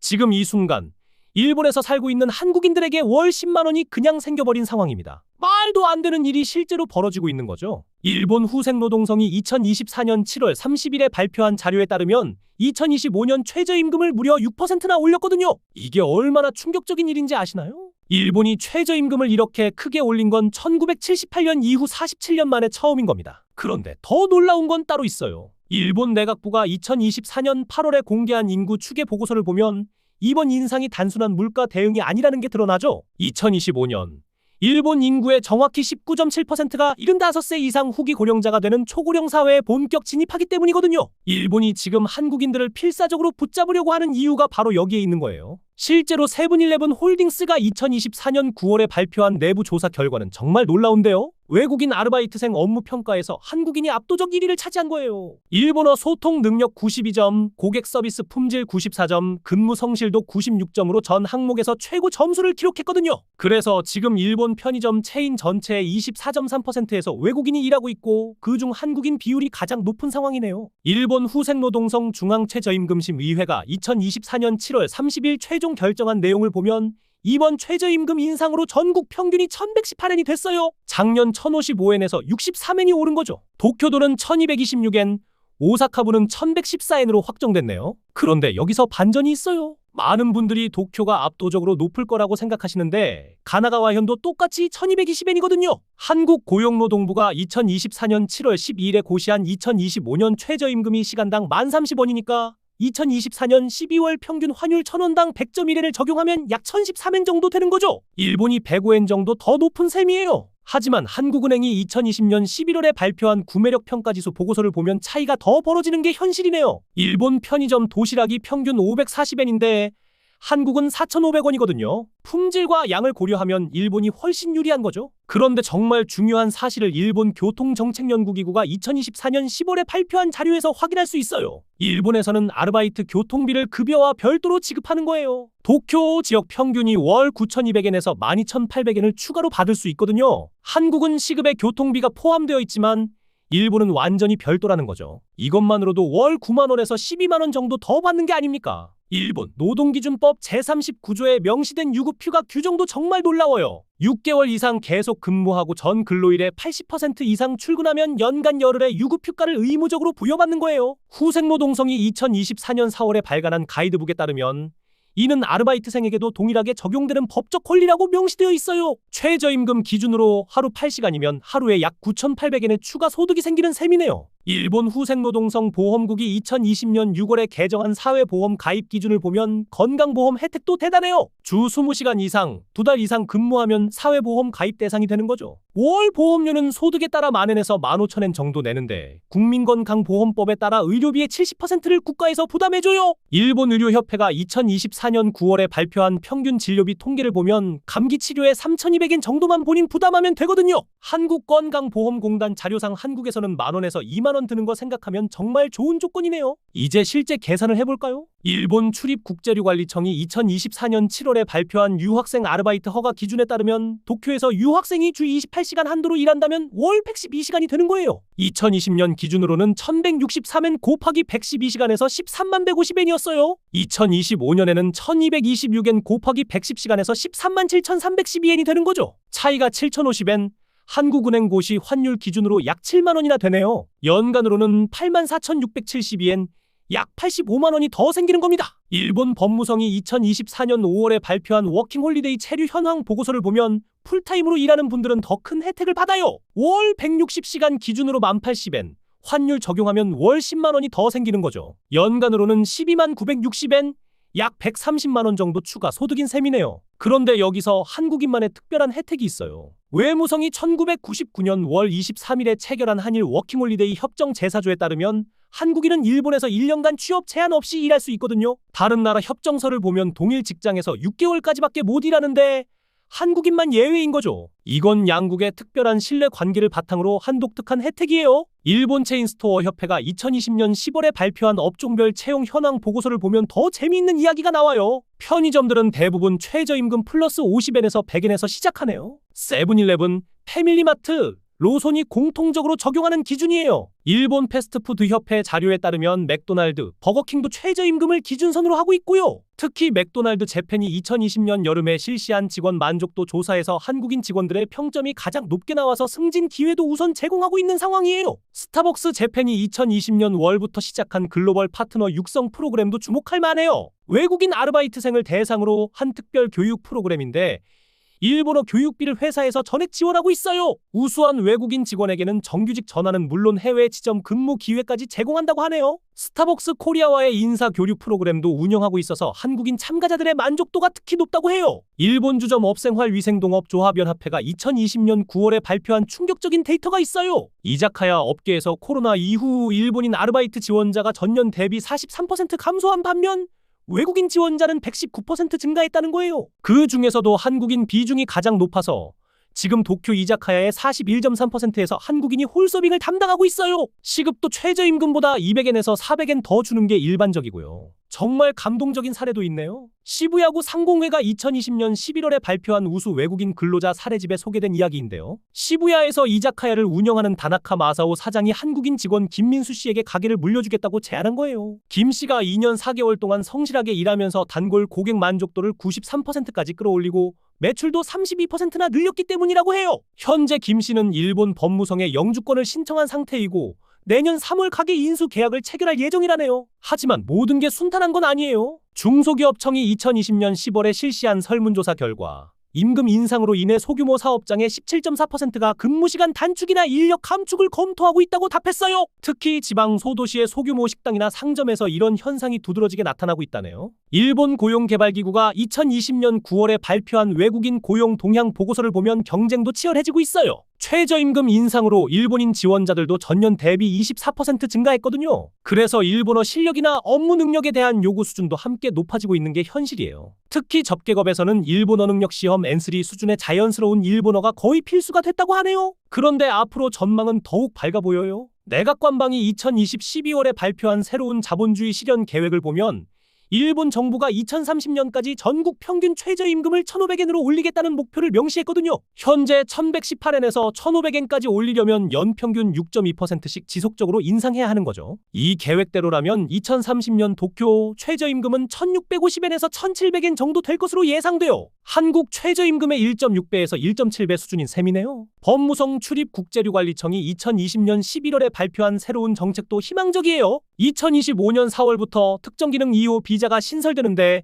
지금 이 순간 일본에서 살고 있는 한국인들에게 월 10만 원이 그냥 생겨버린 상황입니다. 말도 안 되는 일이 실제로 벌어지고 있는 거죠. 일본 후생노동성이 2024년 7월 30일에 발표한 자료에 따르면 2025년 최저임금을 무려 6%나 올렸거든요. 이게 얼마나 충격적인 일인지 아시나요? 일본이 최저임금을 이렇게 크게 올린 건 1978년 이후 47년 만에 처음인 겁니다. 그런데 더 놀라운 건 따로 있어요. 일본 내각부가 2024년 8월에 공개한 인구 추계 보고서를 보면 이번 인상이 단순한 물가 대응이 아니라는 게 드러나죠. 2025년 일본 인구의 정확히 19.7%가 75세 이상 후기 고령자가 되는 초고령 사회에 본격 진입하기 때문이거든요. 일본이 지금 한국인들을 필사적으로 붙잡으려고 하는 이유가 바로 여기에 있는 거예요. 실제로 세븐일레븐 홀딩스가 2024년 9월에 발표한 내부 조사 결과는 정말 놀라운데요. 외국인 아르바이트생 업무 평가에서 한국인이 압도적 1위를 차지한 거예요. 일본어 소통 능력 92점, 고객 서비스 품질 94점, 근무 성실도 96점으로 전 항목에서 최고 점수를 기록했거든요. 그래서 지금 일본 편의점 체인 전체의 24.3%에서 외국인이 일하고 있고 그중 한국인 비율이 가장 높은 상황이네요. 일본 후생노동성 중앙최저임금심의회가 2024년 7월 30일 최종 결정한 내용을 보면 이번 최저임금 인상으로 전국 평균이 1118엔이 됐어요. 작년 1055엔에서 63엔이 오른 거죠. 도쿄도는 1226엔, 오사카부는 1114엔으로 확정됐네요. 그런데 여기서 반전이 있어요. 많은 분들이 도쿄가 압도적으로 높을 거라고 생각하시는데 가나가와현도 똑같이 1220엔이거든요. 한국고용노동부가 2024년 7월 12일에 고시한 2025년 최저임금이 시간당 1030원이니까 2024년 12월 평균 환율 1000원당 100.1엔을 적용하면 약 1013엔 정도 되는 거죠. 일본이 105엔 정도 더 높은 셈이에요. 하지만 한국은행이 2020년 11월에 발표한 구매력 평가지수 보고서를 보면 차이가 더 벌어지는 게 현실이네요. 일본 편의점 도시락이 평균 540엔인데 한국은 4,500원이거든요. 품질과 양을 고려하면 일본이 훨씬 유리한 거죠. 그런데 정말 중요한 사실을 일본 교통정책연구기구가 2024년 10월에 발표한 자료에서 확인할 수 있어요. 일본에서는 아르바이트 교통비를 급여와 별도로 지급하는 거예요. 도쿄 지역 평균이 월 9,200엔에서 12,800엔을 추가로 받을 수 있거든요. 한국은 시급에 교통비가 포함되어 있지만 일본은 완전히 별도라는 거죠. 이것만으로도 월 9만 원에서 12만 원 정도 더 받는 게 아닙니까? 일본 노동기준법 제39조에 명시된 유급휴가 규정도 정말 놀라워요. 6개월 이상 계속 근무하고 전 근로일의 80% 이상 출근하면 연간 열흘의 유급휴가를 의무적으로 부여받는 거예요. 후생노동성이 2024년 4월에 발간한 가이드북에 따르면 이는 아르바이트생에게도 동일하게 적용되는 법적 권리라고 명시되어 있어요. 최저임금 기준으로 하루 8시간이면 하루에 약 9,800엔의 추가 소득이 생기는 셈이네요. 일본 후생노동성 보험국이 2020년 6월에 개정한 사회보험 가입 기준을 보면 건강보험 혜택도 대단해요. 주 20시간 이상, 2달 이상 근무하면 사회보험 가입 대상이 되는 거죠. 월 보험료는 소득에 따라 만엔에서 15,000엔 정도 내는데 국민건강보험법에 따라 의료비의 70%를 국가에서 부담해줘요. 일본 의료협회가 2024년 9월에 발표한 평균 진료비 통계를 보면 감기 치료에 3,200엔 정도만 본인 부담하면 되거든요. 한국건강보험공단 자료상 한국에서는 만원에서 2만원 드는 거 생각하면 정말 좋은 조건이네요. 이제 실제 계산을 해볼까요? 일본 출입국제류관리청이 2024년 7월에 발표한 유학생 아르바이트 허가 기준에 따르면 도쿄에서 유학생이 주 28시간 한도로 일한다면 월 112시간이 되는 거예요. 2020년 기준으로는 1163엔 곱하기 112시간에서 13만 150엔이었어요. 2025년에는 1226엔 곱하기 110시간에서 13만 7312엔이 되는 거죠. 차이가 7050엔, 한국은행 고시 환율 기준으로 약 7만 원이나 되네요. 연간으로는 84,672엔, 약 85만 원이 더 생기는 겁니다. 일본 법무성이 2024년 5월에 발표한 워킹홀리데이 체류 현황 보고서를 보면 풀타임으로 일하는 분들은 더 큰 혜택을 받아요. 월 160시간 기준으로 1080엔, 환율 적용하면 월 10만 원이 더 생기는 거죠. 연간으로는 12만 960엔, 약 130만 원 정도 추가 소득인 셈이네요. 그런데 여기서 한국인만의 특별한 혜택이 있어요. 외무성이 1999년 월 23일에 체결한 한일 워킹홀리데이 협정 제4조에 따르면 한국인은 일본에서 1년간 취업 제한 없이 일할 수 있거든요. 다른 나라 협정서를 보면 동일 직장에서 6개월까지밖에 못 일하는데 한국인만 예외인 거죠. 이건 양국의 특별한 신뢰 관계를 바탕으로 한 독특한 혜택이에요. 일본 체인스토어 협회가 2020년 10월에 발표한 업종별 채용 현황 보고서를 보면 더 재미있는 이야기가 나와요. 편의점들은 대부분 최저임금 플러스 50엔에서 100엔에서 시작하네요. 세븐일레븐, 패밀리마트, 로손이 공통적으로 적용하는 기준이에요. 일본 패스트푸드 협회 자료에 따르면 맥도날드, 버거킹도 최저임금을 기준선으로 하고 있고요. 특히 맥도날드 재팬이 2020년 여름에 실시한 직원 만족도 조사에서 한국인 직원들의 평점이 가장 높게 나와서 승진 기회도 우선 제공하고 있는 상황이에요. 스타벅스 재팬이 2020년 월부터 시작한 글로벌 파트너 육성 프로그램도 주목할 만해요. 외국인 아르바이트생을 대상으로 한 특별 교육 프로그램인데 일본어 교육비를 회사에서 전액 지원하고 있어요. 우수한 외국인 직원에게는 정규직 전환은 물론 해외 지점 근무 기회까지 제공한다고 하네요. 스타벅스 코리아와의 인사 교류 프로그램도 운영하고 있어서 한국인 참가자들의 만족도가 특히 높다고 해요. 일본 주점 업생활 위생동업조합연합회가 2020년 9월에 발표한 충격적인 데이터가 있어요. 이자카야 업계에서 코로나 이후 일본인 아르바이트 지원자가 전년 대비 43% 감소한 반면 외국인 지원자는 119% 증가했다는 거예요. 그 중에서도 한국인 비중이 가장 높아서 지금 도쿄 이자카야의 41.3%에서 한국인이 홀서빙을 담당하고 있어요. 시급도 최저임금보다 200엔에서 400엔 더 주는 게 일반적이고요. 정말 감동적인 사례도 있네요. 시부야구 상공회가 2020년 11월에 발표한 우수 외국인 근로자 사례집에 소개된 이야기인데요. 시부야에서 이자카야를 운영하는 다나카 마사오 사장이 한국인 직원 김민수 씨에게 가게를 물려주겠다고 제안한 거예요. 김 씨가 2년 4개월 동안 성실하게 일하면서 단골 고객 만족도를 93%까지 끌어올리고 매출도 32%나 늘렸기 때문이라고 해요. 현재 김 씨는 일본 법무성에 영주권을 신청한 상태이고 내년 3월 가게 인수 계약을 체결할 예정이라네요. 하지만 모든 게 순탄한 건 아니에요. 중소기업청이 2020년 10월에 실시한 설문조사 결과 임금 인상으로 인해 소규모 사업장의 17.4%가 근무시간 단축이나 인력 감축을 검토하고 있다고 답했어요. 특히 지방 소도시의 소규모 식당이나 상점에서 이런 현상이 두드러지게 나타나고 있다네요. 일본 고용개발기구가 2020년 9월에 발표한 외국인 고용 동향 보고서를 보면 경쟁도 치열해지고 있어요. 최저임금 인상으로 일본인 지원자들도 전년 대비 24% 증가했거든요. 그래서 일본어 실력이나 업무 능력에 대한 요구 수준도 함께 높아지고 있는 게 현실이에요. 특히 접객업에서는 일본어 능력 시험 N3 수준의 자연스러운 일본어가 거의 필수가 됐다고 하네요. 그런데 앞으로 전망은 더욱 밝아 보여요. 내각관방이 2020 12월에 발표한 새로운 자본주의 실현 계획을 보면 일본 정부가 2030년까지 전국 평균 최저임금을 1,500엔으로 올리겠다는 목표를 명시했거든요. 현재 1,118엔에서 1,500엔까지 올리려면 연평균 6.2%씩 지속적으로 인상해야 하는 거죠. 이 계획대로라면 2030년 도쿄 최저임금은 1,650엔에서 1,700엔 정도 될 것으로 예상돼요. 한국 최저임금의 1.6배에서 1.7배 수준인 셈이네요. 법무성 출입국제류관리청이 2020년 11월에 발표한 새로운 정책도 희망적이에요. 2025년 4월부터 특정기능 2호 비자가 신설되는데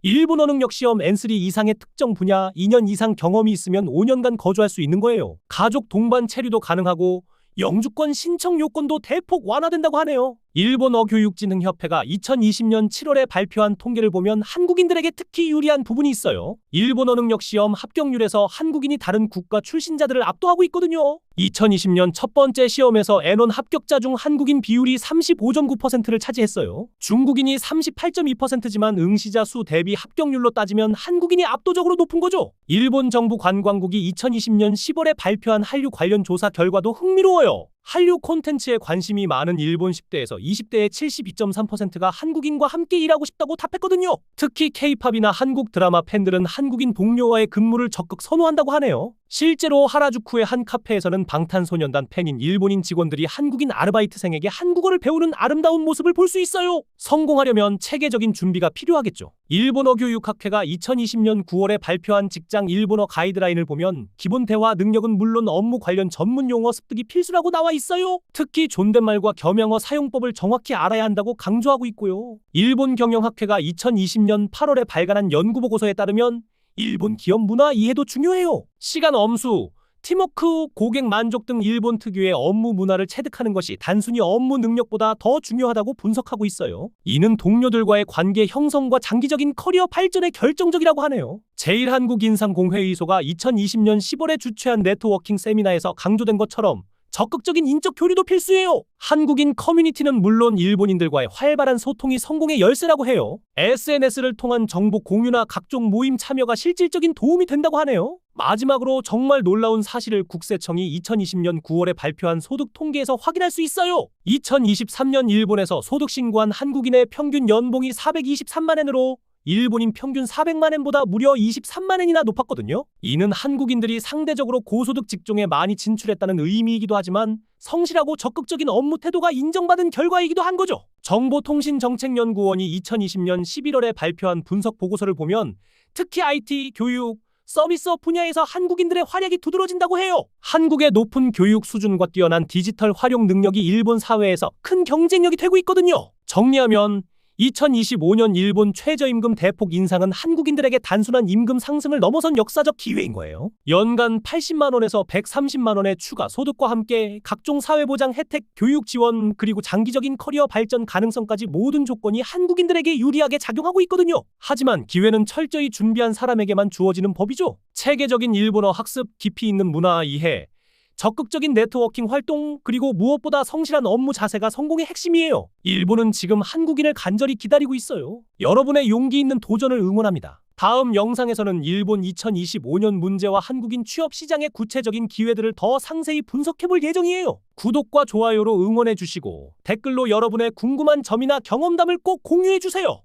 일본어 능력 시험 N3 이상의 특정 분야 2년 이상 경험이 있으면 5년간 거주할 수 있는 거예요. 가족 동반 체류도 가능하고 영주권 신청 요건도 대폭 완화된다고 하네요. 일본 어교육진흥협회가 2020년 7월에 발표한 통계를 보면 한국인들에게 특히 유리한 부분이 있어요. 일본어 능력 시험 합격률에서 한국인이 다른 국가 출신자들을 압도하고 있거든요. 2020년 첫 번째 시험에서 N1 합격자 중 한국인 비율이 35.9%를 차지했어요. 중국인이 38.2%지만 응시자 수 대비 합격률로 따지면 한국인이 압도적으로 높은 거죠. 일본 정부 관광국이 2020년 10월에 발표한 한류 관련 조사 결과도 흥미로워요. 한류 콘텐츠에 관심이 많은 일본 10대에서 20대의 72.3%가 한국인과 함께 일하고 싶다고 답했거든요. 특히 K-팝이나 한국 드라마 팬들은 한국인 동료와의 근무를 적극 선호한다고 하네요. 실제로 하라주쿠의 한 카페에서는 방탄소년단 팬인 일본인 직원들이 한국인 아르바이트생에게 한국어를 배우는 아름다운 모습을 볼 수 있어요. 성공하려면 체계적인 준비가 필요하겠죠. 일본어 교육학회가 2020년 9월에 발표한 직장 일본어 가이드라인을 보면 기본 대화 능력은 물론 업무 관련 전문 용어 습득이 필수라고 나와 있어요. 특히 존댓말과 겸양어 사용법을 정확히 알아야 한다고 강조하고 있고요. 일본 경영학회가 2020년 8월에 발간한 연구보고서에 따르면 일본 기업 문화 이해도 중요해요. 시간 엄수, 팀워크, 고객 만족 등 일본 특유의 업무 문화를 체득하는 것이 단순히 업무 능력보다 더 중요하다고 분석하고 있어요. 이는 동료들과의 관계 형성과 장기적인 커리어 발전에 결정적이라고 하네요. 제1한국인상공회의소가 2020년 10월에 주최한 네트워킹 세미나에서 강조된 것처럼 적극적인 인적 교류도 필수예요. 한국인 커뮤니티는 물론 일본인들과의 활발한 소통이 성공의 열쇠라고 해요. SNS를 통한 정보 공유나 각종 모임 참여가 실질적인 도움이 된다고 하네요. 마지막으로 정말 놀라운 사실을 국세청이 2020년 9월에 발표한 소득 통계에서 확인할 수 있어요. 2023년 일본에서 소득 신고한 한국인의 평균 연봉이 423만 엔으로 일본인 평균 400만 엔보다 무려 23만 엔이나 높았거든요. 이는 한국인들이 상대적으로 고소득 직종에 많이 진출했다는 의미이기도 하지만 성실하고 적극적인 업무 태도가 인정받은 결과이기도 한 거죠. 정보통신정책연구원이 2020년 11월에 발표한 분석 보고서를 보면 특히 IT, 교육, 서비스업 분야에서 한국인들의 활약이 두드러진다고 해요. 한국의 높은 교육 수준과 뛰어난 디지털 활용 능력이 일본 사회에서 큰 경쟁력이 되고 있거든요. 정리하면 2025년 일본 최저임금 대폭 인상은 한국인들에게 단순한 임금 상승을 넘어선 역사적 기회인 거예요. 연간 80만 원에서 130만 원의 추가 소득과 함께 각종 사회보장 혜택, 교육 지원, 그리고 장기적인 커리어 발전 가능성까지 모든 조건이 한국인들에게 유리하게 작용하고 있거든요. 하지만 기회는 철저히 준비한 사람에게만 주어지는 법이죠. 체계적인 일본어 학습, 깊이 있는 문화 이해, 적극적인 네트워킹 활동, 그리고 무엇보다 성실한 업무 자세가 성공의 핵심이에요. 일본은 지금 한국인을 간절히 기다리고 있어요. 여러분의 용기 있는 도전을 응원합니다. 다음 영상에서는 일본 2025년 문제와 한국인 취업 시장의 구체적인 기회들을 더 상세히 분석해볼 예정이에요. 구독과 좋아요로 응원해주시고 댓글로 여러분의 궁금한 점이나 경험담을 꼭 공유해주세요.